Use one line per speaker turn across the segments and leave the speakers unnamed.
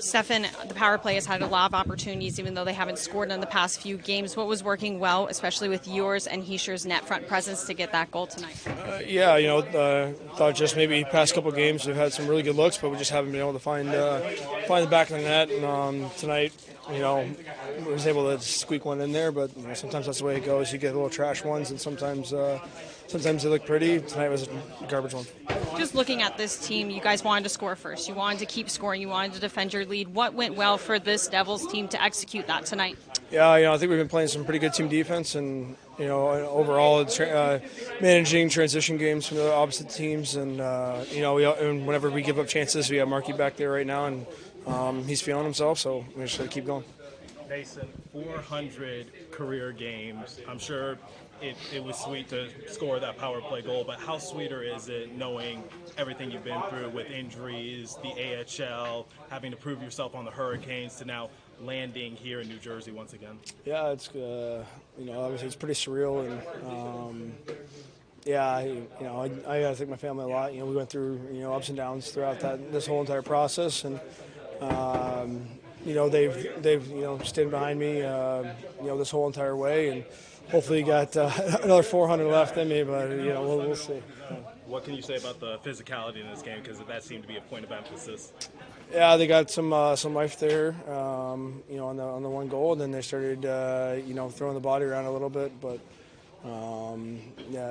Stefan, the power play has had a lot of opportunities, even though they haven't scored in the past few games. What was working well, especially with yours and Heischer's net front presence to get that goal tonight?
Thought just maybe past couple games we've had some really good looks, but we just haven't been able to find the back of the net. And tonight, we was able to squeak one in there, but sometimes that's the way it goes. You get little trash ones, and sometimes they look pretty. Tonight was a garbage one.
Just looking at this team, you guys wanted to score first. You wanted to keep scoring. You wanted to defend your lead. What went well for this Devils team to execute that tonight?
Yeah, I think we've been playing some pretty good team defense, and overall, it's managing transition games from the opposite teams, and and whenever we give up chances, we have Markey back there right now, and he's feeling himself, so we just got to keep going.
Noesen, 400 career games. I'm sure it was sweet to score that power play goal, but how sweeter is it knowing everything you've been through with injuries, the AHL, having to prove yourself on the Hurricanes, to now landing here in New Jersey once again?
Yeah, it's obviously it's pretty surreal, and I gotta thank my family a lot. We went through ups and downs throughout this whole entire process, and they've stayed behind me this whole entire way, and hopefully got another 400 left in me, but we'll see.
What can you say about the physicality in this game, because that seemed to be a point of emphasis?
Yeah, they got some life there, on the one goal, and then they started throwing the body around a little bit, but a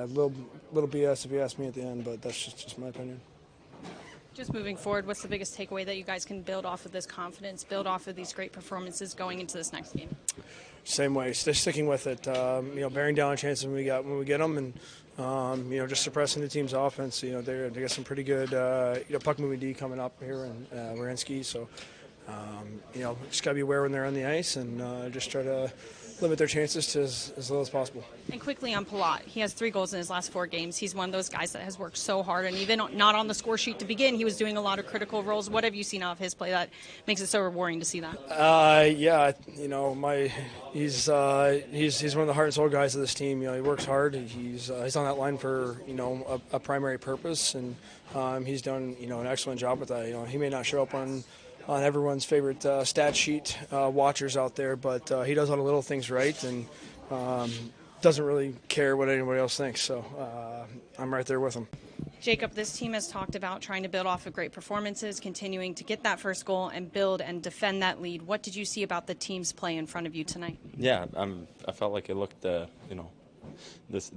little BS if you ask me at the end, but that's just my opinion.
Just moving forward, what's the biggest takeaway that you guys can build off of this confidence, build off of these great performances going into this next game?
Same way, sticking with it. Bearing down on chances when we get them, and just suppressing the team's offense. They got some pretty good puck moving D coming up here in Wierenski, so just gotta be aware when they're on the ice, and just try to limit their chances to as little as possible.
And quickly on Palat, he has 3 goals in his last 4 games. He's one of those guys that has worked so hard, and even not on the score sheet to begin, he was doing a lot of critical roles. What have you seen out of his play that makes it so rewarding to see that?
He's one of the heart and soul guys of this team. He works hard. He's on that line for a primary purpose, and he's done an excellent job with that. He may not show up on everyone's favorite stat sheet watchers out there, but he does all the little things right, and doesn't really care what anybody else thinks. So I'm right there with him.
Jacob, this team has talked about trying to build off of great performances, continuing to get that first goal and build and defend that lead. What did you see about the team's play in front of you tonight?
Yeah, I felt like it looked, the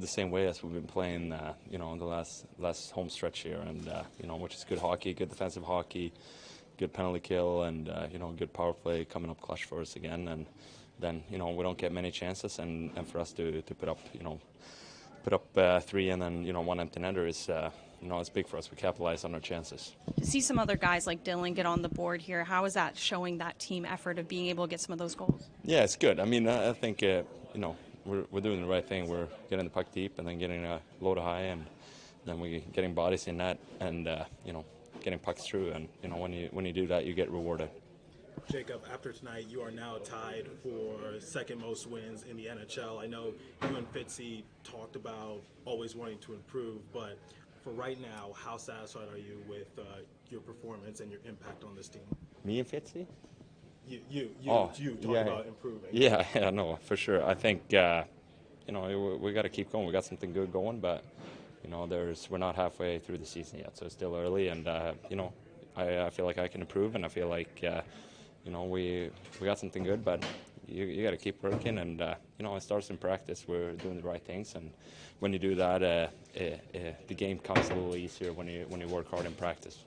same way as we've been playing, in the last home stretch here, and which is good hockey, good defensive hockey, good penalty kill, and good power play coming up clutch for us again. And then we don't get many chances, and for us to put up 3 and then 1 empty netter is it's big for us. We capitalize on our chances.
To see some other guys like Dylan get on the board here, how is that showing that team effort of being able to get some of those goals?
Yeah, it's good. I mean, I think we're doing the right thing. We're getting the puck deep and then getting a low to high, and then we getting bodies in net, and getting pucks through, and when you do that, you get rewarded.
Jacob, after tonight, you are now tied for second most wins in the NHL. I know you and Fitzy talked about always wanting to improve, but for right now, how satisfied are you with your performance and your impact on this team?
Me and Fitzy?
You talk about improving.
Yeah, no, for sure. I think we got to keep going. We got something good going, but we're not halfway through the season yet, so it's still early, and I feel like I can improve, and I feel like we got something good, but you got to keep working, and it starts in practice. We're doing the right things, and when you do that, the game comes a little easier when you work hard in practice.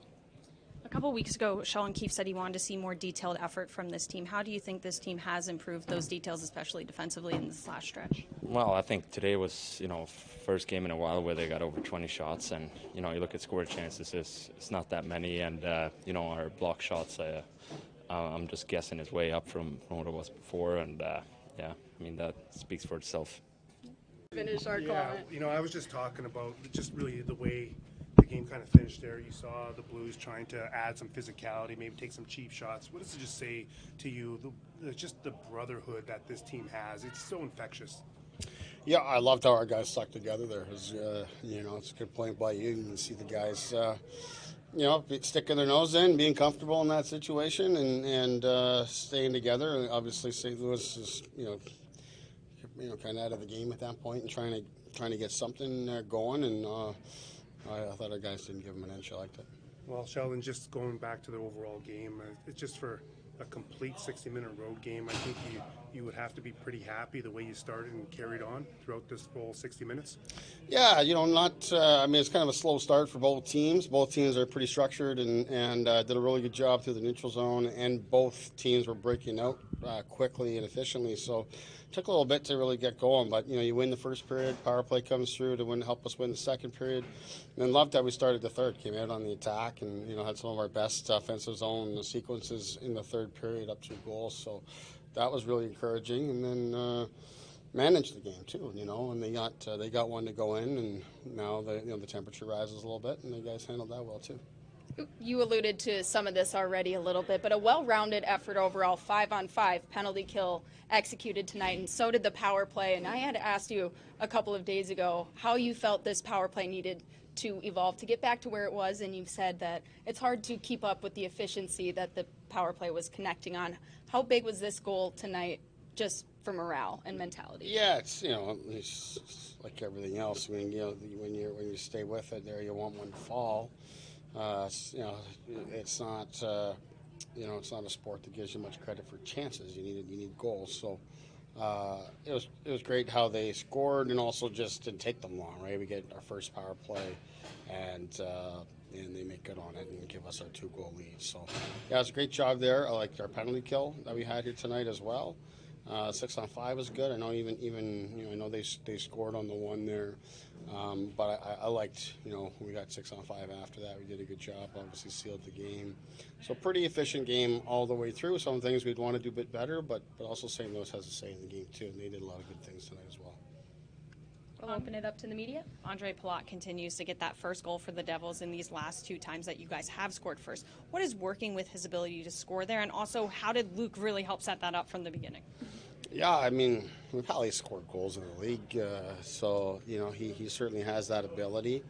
A couple of weeks ago, Sean Keefe said he wanted to see more detailed effort from this team. How do you think this team has improved those details, especially defensively in this last stretch?
Well, I think today was, first game in a while where they got over 20 shots, and, you look at score chances, it's not that many, and, our block shots, I'm just guessing is way up from what it was before, and, that speaks for itself.
Finish our comment.
I was just talking about just really the way the game kind of finished there. You saw the Blues trying to add some physicality, maybe take some cheap shots. What does it just say to you, just the brotherhood that this team has? It's so infectious.
Yeah, I loved how our guys stuck together there. It's good playing by you and see the guys sticking their nose in, being comfortable in that situation, and staying together. And obviously, St. Louis is kind of out of the game at that point and trying to get something going. And I thought our guys didn't give them an inch. I liked it.
Well, Sheldon, just going back to the overall game, it's just for a complete 60-minute road game. I think you would have to be pretty happy the way you started and carried on throughout this full 60 minutes.
Yeah, it's kind of a slow start for both teams. Both teams are pretty structured and did a really good job through the neutral zone, and both teams were breaking out quickly and efficiently. So it took a little bit to really get going, but you win the first period, power play comes through to help us win the second period. And loved how we started the third, came out on the attack, and had some of our best offensive zone sequences in the third period, up 2 goals. So that was really encouraging, and then managed the game too, and they got one to go in, and now the temperature rises a little bit, and the guys handled that well too.
You alluded to some of this already a little bit, but a well-rounded effort overall, 5-on-5 penalty kill executed tonight, and so did the power play. And I had asked you a couple of days ago how you felt this power play needed to evolve to get back to where it was, and you've said that it's hard to keep up with the efficiency that the power play was connecting on. How big was this goal tonight just for morale and mentality?
Yeah, it's like everything else. I mean, when you stay with it, there you want one to fall. It's not it's not a sport that gives you much credit for chances. You need goals. So it was great how they scored, and also just didn't take them long. Right, we get our first power play, and they make good on it and give us our 2-goal lead. So yeah, it was a great job there. I liked our penalty kill that we had here tonight as well. 6-on-5 was good. I know I know they scored on the one there, but I liked we got 6-on-5 after that. We did a good job. Obviously sealed the game. So pretty efficient game all the way through. Some things we'd want to do a bit better, but also St. Louis has a say in the game too, and they did a lot of good things tonight as well.
We'll open it up to the media.
Andre Palat continues to get that first goal for the Devils in these last 2 times that you guys have scored first. What is working with his ability to score there, and also how did Luke really help set that up from the beginning?
Yeah, I mean, we've probably scored goals in the league, so he certainly has that ability.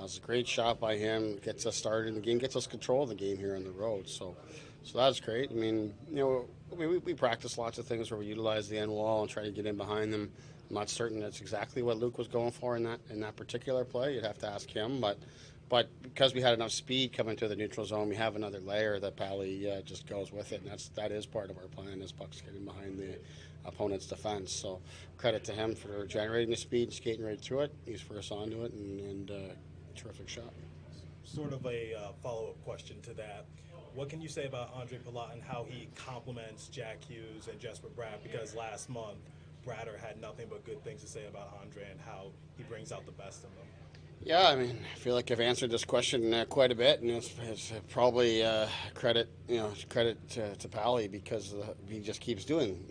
It's a great shot by him. Gets us started in the game, gets us control of the game here on the road. So that's great. I mean, we practice lots of things where we utilize the end wall and try to get in behind them. I'm not certain that's exactly what Luke was going for in that particular play. You'd have to ask him, but because we had enough speed coming to the neutral zone, we have another layer that Pally just goes with it, and that is part of our plan, is pucks getting behind the opponent's defense. So credit to him for generating the speed, skating right through it. He's first onto it, and terrific shot.
Sort of a follow-up question to that. What can you say about Andre Palat and how he complements Jack Hughes and Jesper Bratt? Because last month, Bratter had nothing but good things to say about Andre and how he brings out the best in them.
Yeah, I mean, I feel like I've answered this question quite a bit, and it's probably credit to Pally, because he just keeps doing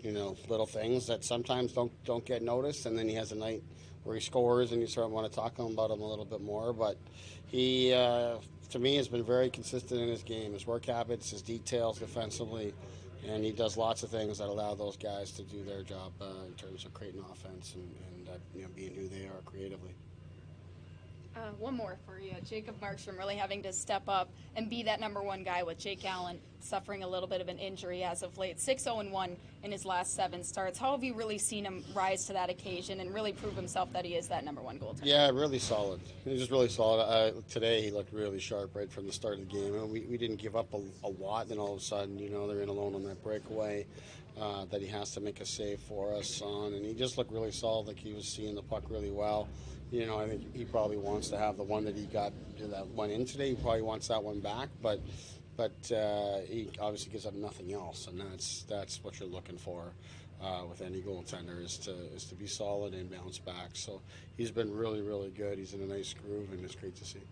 little things that sometimes don't get noticed, and then he has a night where he scores, and you sort of want to talk about him a little bit more. But he, to me, has been very consistent in his game, his work habits, his details defensively, and he does lots of things that allow those guys to do their job in terms of creating offense and being who they are creatively.
One more for you. Jacob Markstrom really having to step up and be that number 1 guy, with Jake Allen suffering a little bit of an injury as of late. 6-0-1 in his last 7 starts. How have you really seen him rise to that occasion and really prove himself that he is that number 1 goaltender?
Yeah, really solid. He's just really solid. Today he looked really sharp right from the start of the game. And we didn't give up a lot, and then all of a sudden, they're in alone on that breakaway that he has to make a save for us on. And he just looked really solid, like he was seeing the puck really well. I think he probably wants to have the one that he got that went in today. He probably wants that one back, but he obviously gives up nothing else, and that's what you're looking for with any goaltender, is to be solid and bounce back. So he's been really, really good. He's in a nice groove, and it's great to see.